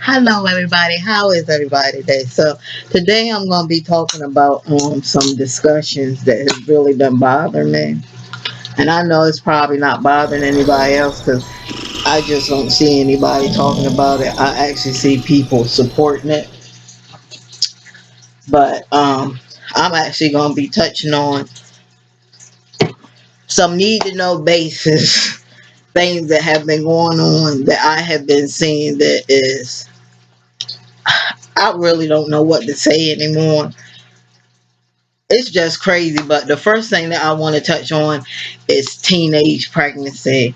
Hello, everybody. How is everybody today? So today I'm going to be talking about some discussions that has really been bothering me, and I know it's probably not bothering anybody else because I just don't see anybody talking about it. I actually see people supporting it, but I'm actually going to be touching on some need to know basis things that have been going on that I have been seeing that is I really don't know what to say anymore. It's just crazy. But the first thing that I want to touch on is teenage pregnancy.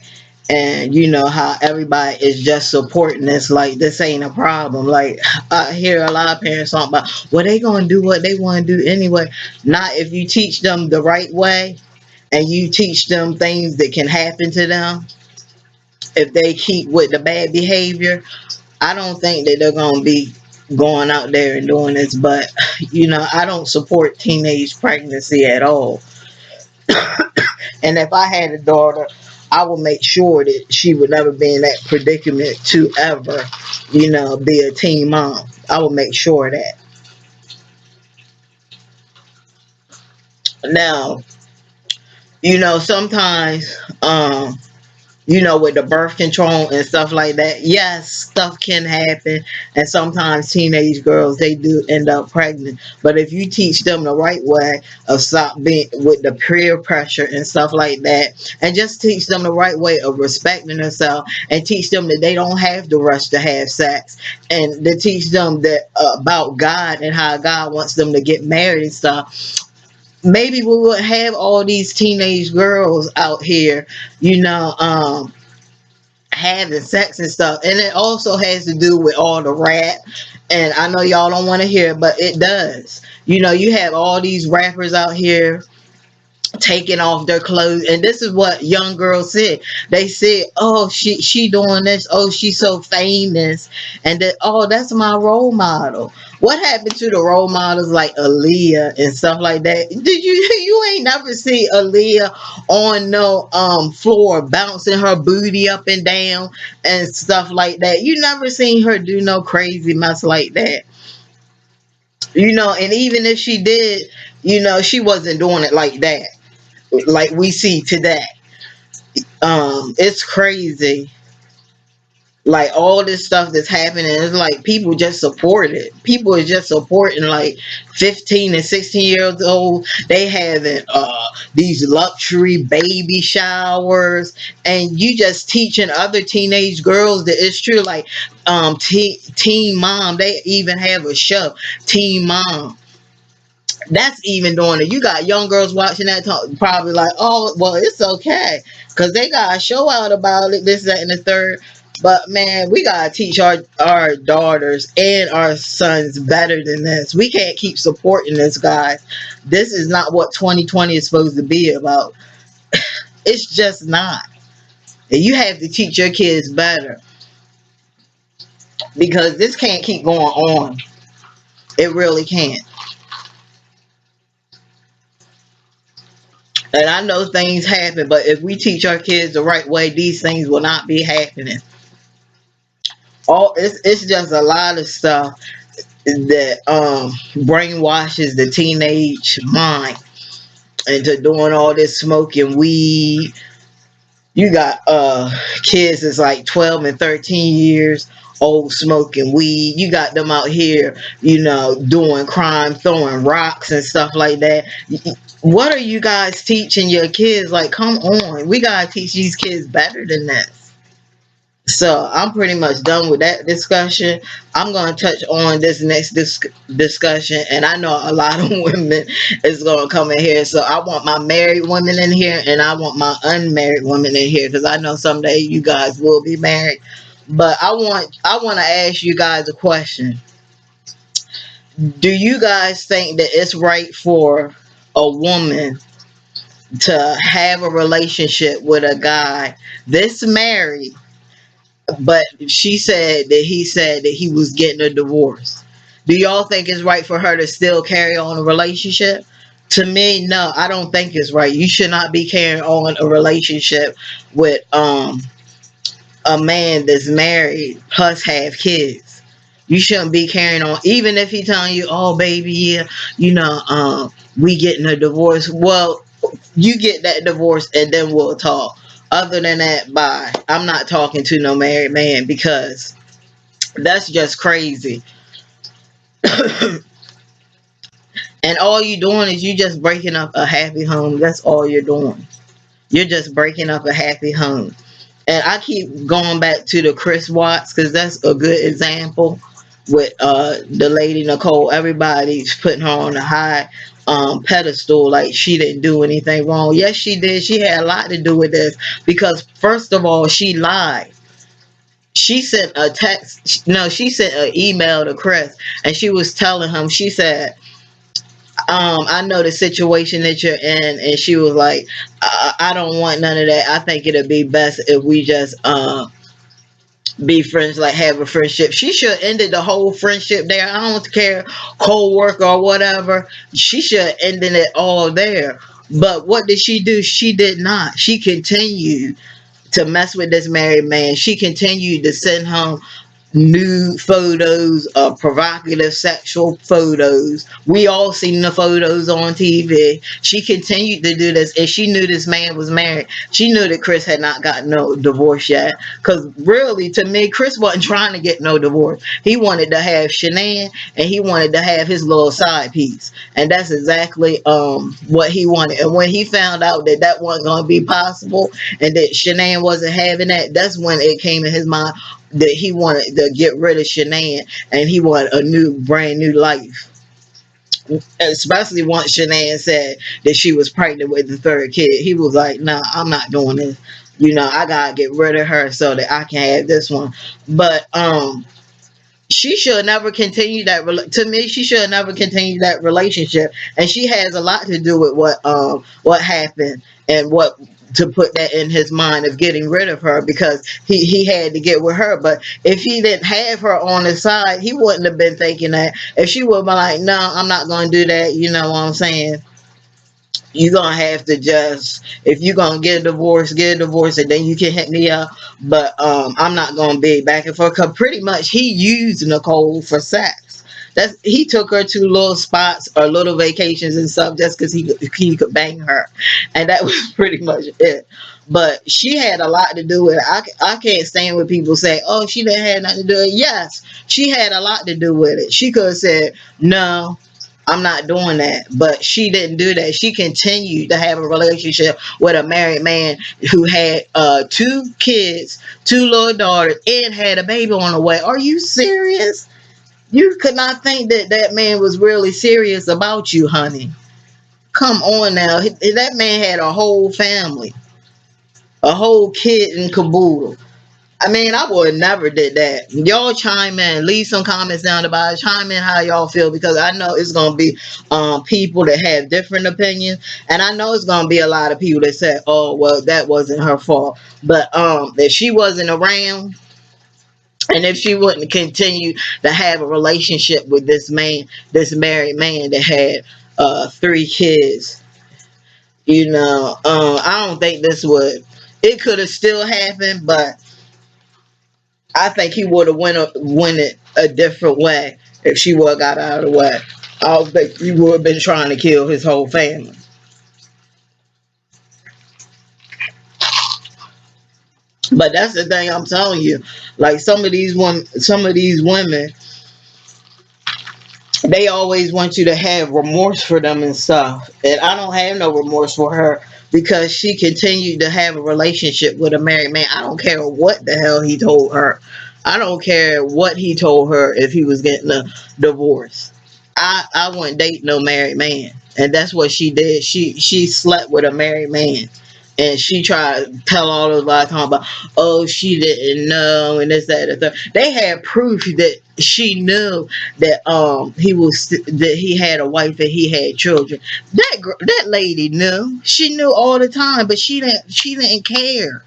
And you know how everybody is just supporting this, like this ain't a problem. Like I hear a lot of parents talking about, well, they gonna do what they want to do anyway. Not if you teach them the right way and you teach them things that can happen to them if they keep with the bad behavior. I don't think that they're gonna be going out there and doing this, but you know, I don't support teenage pregnancy at all. And if I had a daughter, I would make sure that she would never be in that predicament to ever, you know, be a teen mom. I would make sure of that. Now, you know, sometimes you know, with the birth control and stuff like that, yes, stuff can happen. And sometimes teenage girls, they do end up pregnant. But if you teach them the right way of stop being with the peer pressure and stuff like that, and just teach them the right way of respecting themselves and teach them that they don't have to rush to have sex and to teach them that about God and how God wants them to get married and stuff, maybe we wouldn't have all these teenage girls out here, you know, having sex and stuff. And it also has to do with all the rap. And I know y'all don't want to hear it, but it does. You know, you have all these rappers out here taking off their clothes, and this is what young girls said. They said, oh, she doing this, oh, she's so famous, and that, oh, that's my role model. What happened to the role models like Aaliyah and stuff like that? Did you ain't never see Aaliyah on no floor bouncing her booty up and down and stuff like that? You never seen her do no crazy mess like that, you know. And even if she did, you know, she wasn't doing it like that, like we see today. It's crazy. Like all this stuff that's happening, it's like people just support it. People are just supporting like 15 and 16 years old. They having these luxury baby showers, and you just teaching other teenage girls that it's true. Like teen mom, they even have a show, Teen Mom, that's even doing it. You got young girls watching that talk, probably like, oh, well, it's okay because they got a show out about it, this, that, and the third. But man, we gotta teach our daughters and our sons better than this. We can't keep supporting this, guys. This is not what 2020 is supposed to be about. It's just not. And you have to teach your kids better because this can't keep going on. It really can't. And I know things happen, but if we teach our kids the right way, these things will not be happening. All it's just a lot of stuff that brainwashes the teenage mind into doing all this smoking weed. You got kids that's like 12 and 13 years old smoking weed. You got them out here, you know, doing crime, throwing rocks and stuff like that. What are you guys teaching your kids? Like, come on, we gotta teach these kids better than that. So I'm pretty much done with that discussion. I'm going to touch on this next discussion, and I know a lot of women is going to come in here. So I want my married women in here, and I want my unmarried women in here because I know someday you guys will be married. But I want to ask you guys a question. Do you guys think that it's right for a woman to have a relationship with a guy that's married, but she said that he said that he was getting a divorce? Do y'all think it's right for her to still carry on a relationship? To me, no, I don't think it's right. You should not be carrying on a relationship with a man that's married plus have kids. You shouldn't be carrying on, even if he telling you, "Oh, baby, yeah, we getting a divorce." Well, you get that divorce and then we'll talk. Other than that, bye. I'm not talking to no married man because that's just crazy. And all you doing is you just breaking up a happy home. That's all you're doing. You're just breaking up a happy home. And I keep going back to the Chris Watts because that's a good example with the lady Nicole. Everybody's putting her on a high pedestal like she didn't do anything wrong. Yes, she did. She had a lot to do with this because first of all, she lied. She sent a text. No, she sent an email to Chris, and she was telling him. She said, I know the situation that you're in, and she was like, I don't want none of that. I think it'd be best if we just be friends, like have a friendship. She should have ended the whole friendship there. I don't care, co-worker or whatever. She should have ended it all there. But what did she do? She did not. She continued to mess with this married man. She continued to send him nude photos of provocative sexual photos. We all seen the photos on TV. She continued to do this, and she knew this man was married. She knew that Chris had not gotten no divorce yet. Because really, to me, Chris wasn't trying to get no divorce. He wanted to have Shanann, and he wanted to have his little side piece, and that's exactly what he wanted. And when he found out that that wasn't going to be possible, and that Shanann wasn't having that, that's when it came in his mind that he wanted to get rid of Shanann and he wanted a new, brand new life. Especially once Shanann said that she was pregnant with the third kid, he was like, "No, I'm not doing this. I gotta get rid of her so that I can have this one." But she should never continue that. To me, she should never continue that relationship, and she has a lot to do with what happened and what to put that in his mind of getting rid of her because he had to get with her. But if he didn't have her on his side, he wouldn't have been thinking that. If she would have been like, "No, I'm not going to do that," you know what I'm saying? You're gonna have to just, if you're gonna get a divorce, and then you can hit me up. But I'm not gonna be back and forth because pretty much he used Nicole for sex. He took her to little spots or little vacations and stuff just because he could bang her, and that was pretty much it. But she had a lot to do with it. I can't stand when people say, "Oh, she didn't have nothing to do with it." Yes, she had a lot to do with it. She could have said, "No, I'm not doing that." But she didn't do that. She continued to have a relationship with a married man who had two kids, two little daughters, and had a baby on the way. Are you serious? You could not think that that man was really serious about you, honey. Come on now. That man had a whole family, a whole kid and caboodle. I mean, I would never did that. Y'all chime in, leave some comments down below. Chime in how y'all feel because I know it's gonna be people that have different opinions, and I know it's gonna be a lot of people that say, "Oh, well, that wasn't her fault," but if she wasn't around, and if she wouldn't continue to have a relationship with this man, this married man that had three kids, I don't think this would. It could have still happened, but I think he would have went it a different way if she would have got out of the way. I don't think he would have been trying to kill his whole family. But that's the thing I'm telling you. Like some of these women, they always want you to have remorse for them and stuff. And I don't have no remorse for her because she continued to have a relationship with a married man. I don't care what the hell he told her. I don't care what he told her if he was getting a divorce. I wouldn't date no married man. And that's what she did. She slept with a married man. And she tried to tell all those lies talking about, "Oh, she didn't know," and this, that, and the third. They had proof that she knew that that he had a wife and he had children. That lady knew. She knew all the time, but she didn't care.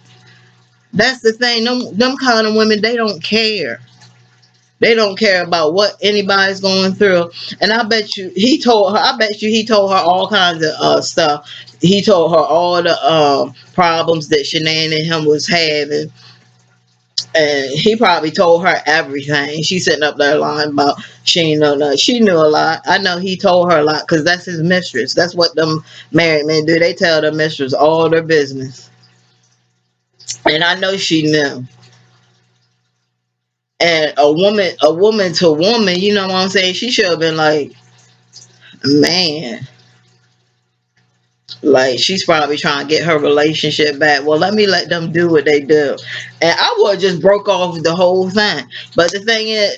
That's the thing. Them kind of women, they don't care. They don't care about what anybody's going through. And I bet you he told her. I bet you he told her all kinds of stuff. He told her all the problems that Shanann and him was having. And he probably told her everything. She sitting up there lying about she ain't know nothing. She knew a lot. I know he told her a lot because that's his mistress. That's what them married men do. They tell their mistress all their business. And I know she knew. And a woman to woman, you know what I'm saying? She should have been like, man, like she's probably trying to get her relationship back. Well, let me let them do what they do. And I would have just broke off the whole thing. But the thing is,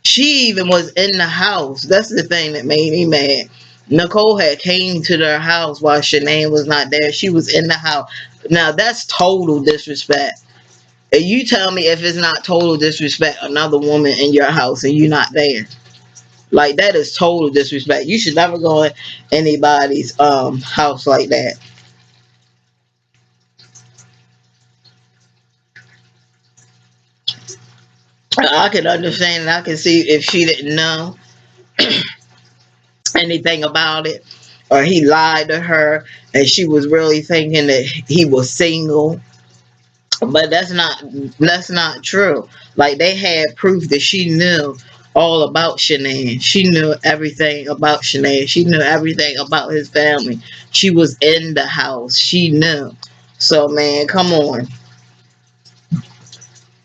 she even was in the house. That's the thing that made me mad. Nicole had came to their house while Shanae was not there. She was in the house. Now that's total disrespect. And you tell me if it's not total disrespect, another woman in your house and you're not there. Like that is total disrespect. You should never go in anybody's house like that. I can understand and I can see if she didn't know anything about it or he lied to her and she was really thinking that he was single. But that's not true. Like they had proof that she knew all about Shanann. She knew everything about Shanann. She knew everything about his family. She was in the house. She knew. So man, come on.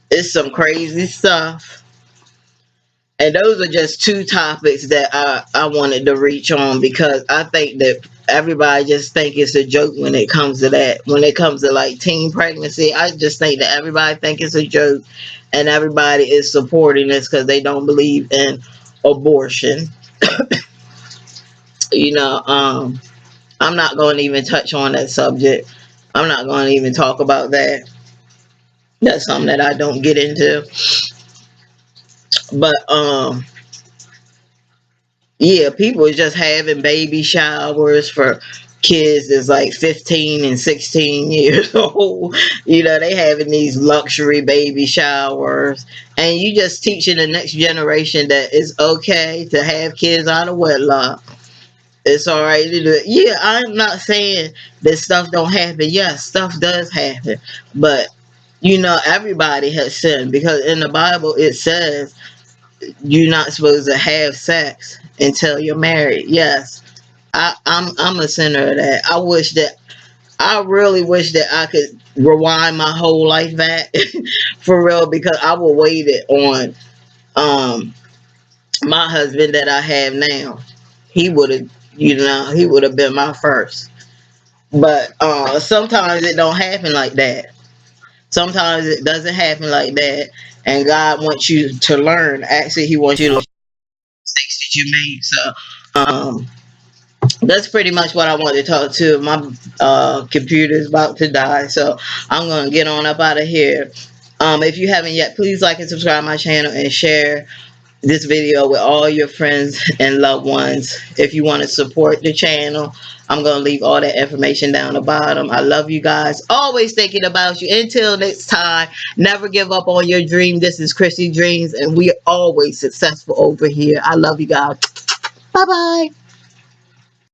It's some crazy stuff. And those are just two topics that I wanted to reach on because I think that everybody just think it's a joke when it comes to that. When it comes to like teen pregnancy, I just think that everybody think it's a joke and everybody is supporting this because they don't believe in abortion. You know, I'm not going to even touch on that subject. I'm not going to even talk about that. That's something that I don't get into. But yeah, people is just having baby showers for kids that's like 15 and 16 years old. You know, they having these luxury baby showers. And you just teaching the next generation that it's okay to have kids out of wedlock. It's all right to do it. Yeah, I'm not saying that stuff don't happen. Yes, stuff does happen. But, you know, everybody has sinned because in the Bible it says you're not supposed to have sex until you're married. Yes, I'm a sinner of that. I really wish that I could rewind my whole life back for real because I would waited on um my husband that I have now. He would have he would have been my first. But sometimes it don't happen like that. Sometimes it doesn't happen like that. And God wants you to learn. Actually, He wants you to learn mistakes that you made. So that's pretty much what I wanted to talk to. My computer is about to die, so I'm gonna get on up out of here. If you haven't yet, please like and subscribe my channel and share this video with all your friends and loved ones. If you want to support the channel, I'm gonna leave all that information down the bottom. I love you guys. Always thinking about you. Until next time, never give up on your dream. This is Chrissy Dreams, and we are always successful over here. I love you guys. Bye bye.